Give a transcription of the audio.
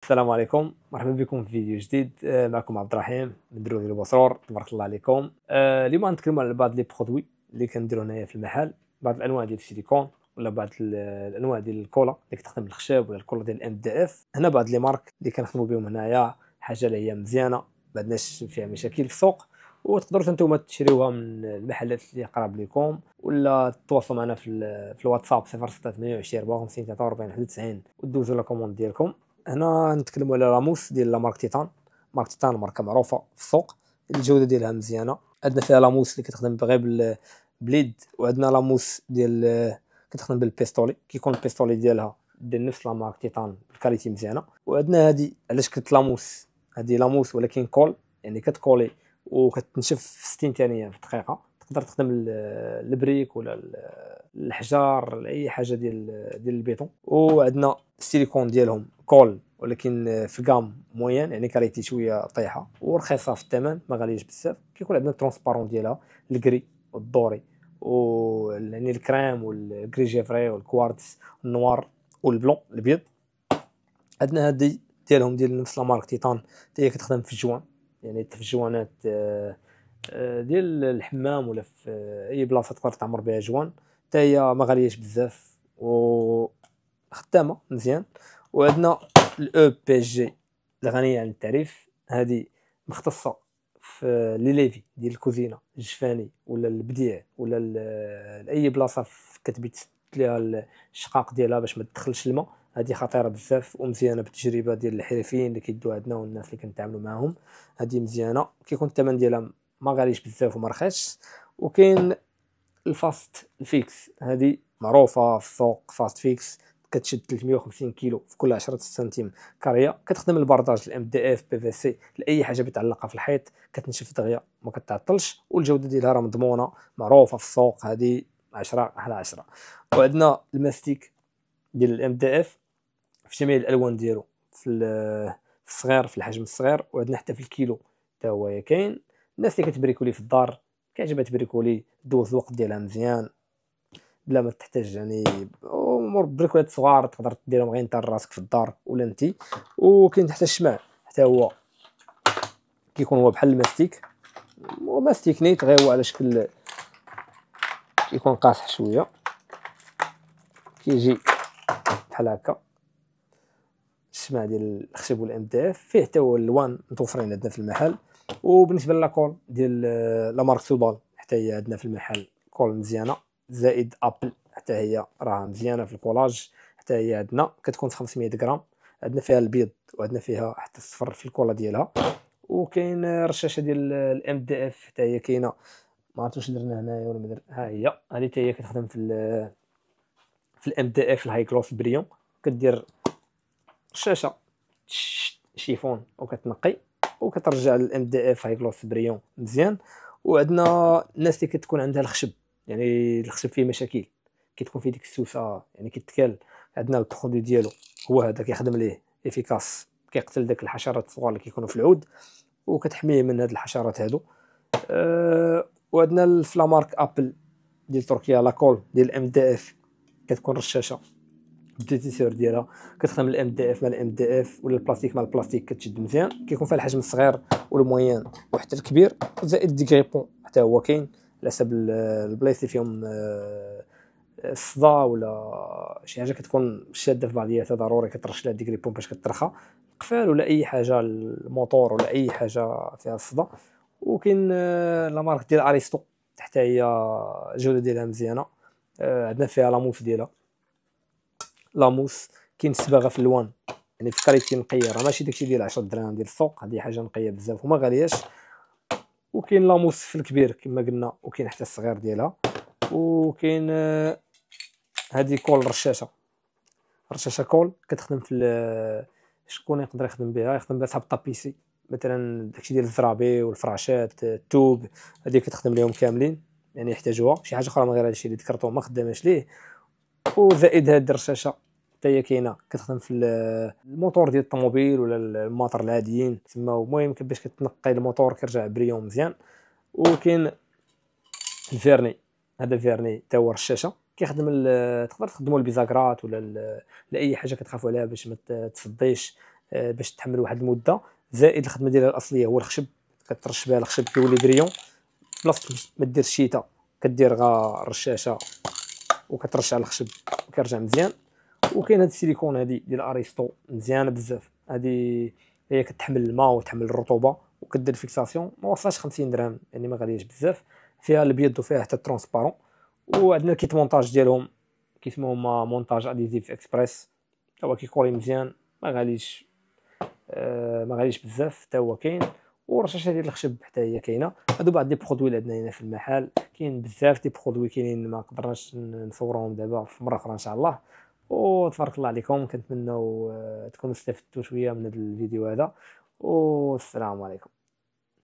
السلام عليكم، مرحبا بكم في فيديو جديد. معكم عبد الرحيم من دروي البصرور. تبارك الله عليكم. اليوم غنتكلموا على بعض لي برودوي اللي كنديروا هنايا في المحل، بعض الانواع ديال السيليكون ولا بعض الانواع ديال الكولا اللي كتخدم بالخشب ولا الكولا ديال الام دي اف. هنا بعض لي مارك اللي كنخدموا بهم هنايا، حاجه اللي هي مزيانه، ما عندناش فيها مشاكل في السوق، وتقدروا نتوما تشريوها من المحلات اللي قراب لكم، ولا تواصلوا معنا في الواتساب 0628 54 43 91 ودوزوا لا كوموند ديالكم. هنا نتكلموا على راموس ديال لا مارك تيتان. مارك تيتان ماركه معروفه في السوق، الجوده ديالها مزيانه. عندنا فيها لاموس اللي كتخدم غير بالبليد، وعندنا لاموس ديال كتخدم بالبيستولي، كيكون البيستولي ديالها ديال نفس لا مارك تيتان بكاليتي مزيانه. وعندنا هذه علاش كنت لاموس، هذه لاموس ولكن كول، يعني كتكولي وكتنشف في 60 ثانيه في دقيقه. تقدر تخدم البريك ولا الحجار، اي حاجه ديال البيتون. وعندنا السيليكون ديالهم كول ولكن في كام موين، يعني كاليتي شويه طايحه ورخيصه في الثمن، ما غاليش بزاف. كيكون عندنا الترونسبارون ديالها الكري والدوري، و يعني الكريم والكري جيفري والكوارتز النوار والبلون الابيض. عندنا هذه ديالهم ديال نفس لا مارك تيتان، حتى هي كتخدم في الجوان، يعني في الجوانات ديال الحمام ولا في اي بلاصه تقدر تعمر بها جوان. حتى هي ما غالياش بزاف وخدامه مزيان. وعندنا الاو بي جي الغنيه عن التعريف، هذه مختصه في لي ليفي ديال الكوزينه، الجفاني ولا البديع ولا اي بلاصه كتبي ليها الشقاق ديالها باش ما تدخلش الماء. هذه خطيره بزاف ومزيانه بالتجربه ديال الحرفيين اللي كيدوا عندنا والناس اللي كنتعاملوا معاهم. هذه مزيانه، كيكون الثمن ديالها ما غاليش بزاف وما رخيصش. وكاين الفاست الفيكس، هذه معروفه في السوق، فاست فيكس كتشد 350 كيلو في كل 10 سنتيم كاريه، كتخدم البرداج الام دي اف بي في سي لاي حاجه بتعلقها في الحيط، كتنشف دغيا ما كتعطلش، والجوده ديالها راه مضمونه معروفه في السوق. هذه 10 على 10. وعندنا الماستيك ديال الام دي اف في جميع الالوان ديالو، في الصغير، في الحجم الصغير، وعندنا حتى في الكيلو حتى هو كاين. الناس اللي كتبريكولي في الدار كيعجبها تبريكولي، دوز الوقت ديالها مزيان بلا ما تحتاج يعني امور بريكولات صغار تقدر ديرهم غير انت راسك في الدار ولا انت. وكاين حتى الشمع، حتى هو كيكون هو بحال الماستيك، وماستيك نيت غير هو على شكل كيكون قاصح شويه، كيجي بحال هكا. الشمع ديال الخشب والام دي اف فيه حتى هو الالوان متوفرين عندنا في المحل. وبالنسبه لاكول ديال لا مارك سوبال، حتى هي عندنا في المحل كول مزيانه، زائد ابل حتى هي راه مزيانه في الكولاج. حتى هي عندنا كتكون في 500 غرام، عندنا فيها البيض وعندنا فيها حتى الصفر في الكولا ديالها. وكاين الرشاشه ديال الام دي اف حتى هي كاينه، ما عرفت واش درنا هنايا ولا ما درنا. ها هي هذه حتى هي كتخدم في الام دي اف الهاي كلوس بريون. كدير الشاشه شيفون وكتنقي وكترجع للام دي اف هاي كلوس بريون مزيان. وعندنا الناس اللي كتكون عندها الخشب، يعني الخشب فيه مشاكل، كتكون فيه ديك السوسه يعني كيتكال، عندنا البرودوي ديالو هو هذا كيخدم ليه افيكاس، كيقتل داك الحشرات الصغار اللي كيكونوا في العود وكتحميه من هاد الحشرات هادو. وعندنا الفلامارك ابل ديال تركيا لاكول ديال الام دي اف، كتكون رشاشه الديتيسور ديالها كتخدم الام دي اف مع الام دي اف ولا البلاستيك مع البلاستيك، كتشد مزيان. كيكون فيها الحجم الصغير والموين وحتى الكبير، زائد ديغريبون حتى هو كاين على حسب البلايص اللي فيهم الصدى ولا شي حاجه كتكون شاده في بعضياتها، ضروري كترش لها ديغريبون باش كترخى القفال ولا اي حاجه الموتور ولا اي حاجه فيها الصدى. وكاين لا مارك ديال اريستو، حتى هي الجوده ديالها مزيانه. عندنا فيها لاموس ديالها، لاموس كاين الصباغه في الالوان، يعني في كاليتي نقيه، راه ماشي داكشي ديال 10 دراهم ديال السوق، هذه حاجه نقيه بزاف وما غالياش. وكاين لاموس في الكبير كما قلنا، وكاين حتى الصغير ديالها. وكاين هذه كول رشاشه كول كتخدم في شكون يقدر يخدم بها، يخدم بها صحاب الطابيسي مثلا، داكشي ديال الزرابي والفراشات التوب، هذه كتخدم لهم كاملين، يعني يحتاجوها. شي حاجه اخرى من غير هادشي اللي ذكرته ما خداماش ليه. وزائد هاد الرشاشه حتى هي كاينه كتخدم في الموتور ديال الطوموبيل ولا الماطر العاديين تما، المهم باش كتنقي الموتور كيرجع بريون مزيان. وكاين الفيرني، هذا فيرني حتى هو رشاشه كيخدم تقدر تخدموا البيزاكرات ولا لاي حاجه كتخافوا عليها باش ما تصديش. باش تحمل واحد المده. زائد الخدمه ديالها الاصليه هو الخشب، كترش بها الخشب كيولي بريون، بلاصه ما دير الشتاء كدير غا الرشاشه وكترش على الخشب وكيرجع مزيان. وكاين هاد السيليكون هادي ديال اريستو مزيانه بزاف، هادي هي كتحمل الماء وتحمل الرطوبه وكدير فيكساسيون، ما وصلش 50 درهم يعني ما غالياش بزاف، فيها الابيض وفيها حتى الترونسبارون. وعندنا الكيت مونتاج ديالهم كيسموهم مونتاج اديزيف اكسبريس، هو كيكولي مزيان، ما غاليش ما غاليش بزاف حتى هو كاين. ورشاشه ديال الخشب حتى هي كاينه. هادو بعض لي برودوي اللي عندنا هنا في المحل، كاين بزاف دي برودوي كاينين ما قدرناش نصورهم دابا، في مره اخرى ان شاء الله. وتبارك الله عليكم، كنتمنوا تكونوا استفدتوا شويه من هذا الفيديو هذا، والسلام عليكم.